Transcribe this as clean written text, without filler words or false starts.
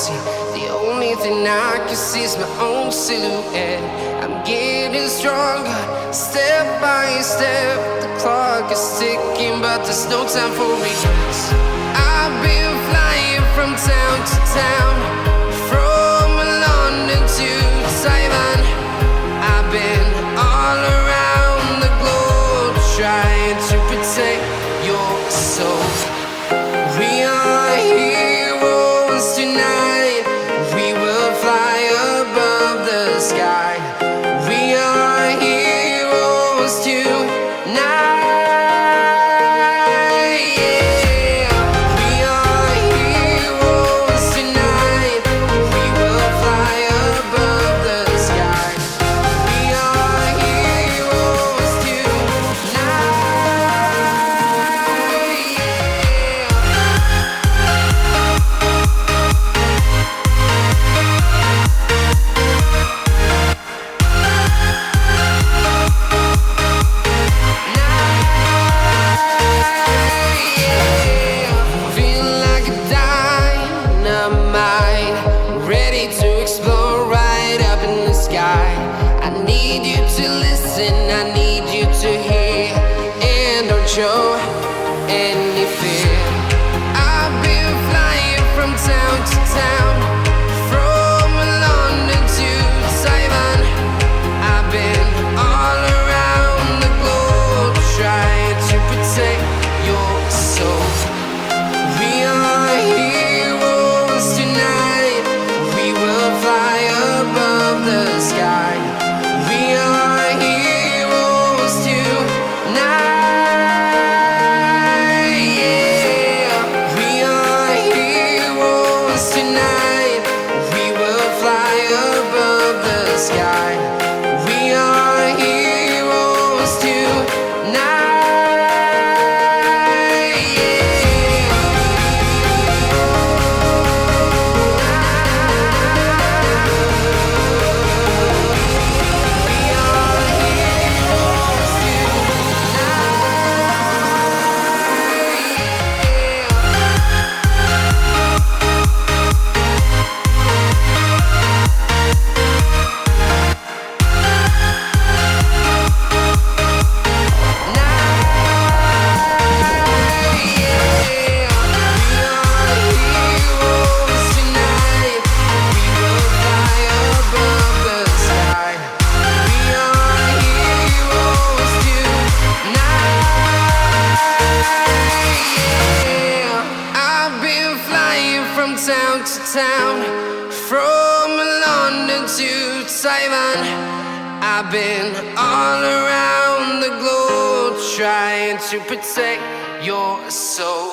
see. The only thing I can see is my own silhouette. I'm getting stronger, step by step. The clock is ticking, but there's no time for regrets. I've been flying from town to town, from London to Taiwan. I've been all around the globe, trying to protect your soul. We are heroes tonight. We will fly above the sky. We are heroes tonight. Yeah. We are heroes tonight. We will fly above the sky. We are heroes tonight. I need you to listen, I need you to hear, and don't show any fear. I've been flying from town to town, from London to Taiwan. I've been all around the globe, trying to protect your soul. We are heroes tonight. We will fly above the sky. We are heroes tonight. Yeah. We are heroes tonight. We will fly above the sky. We are heroes tonight. Town to town, from London to Taiwan. I've been all around the globe, trying to protect your soul.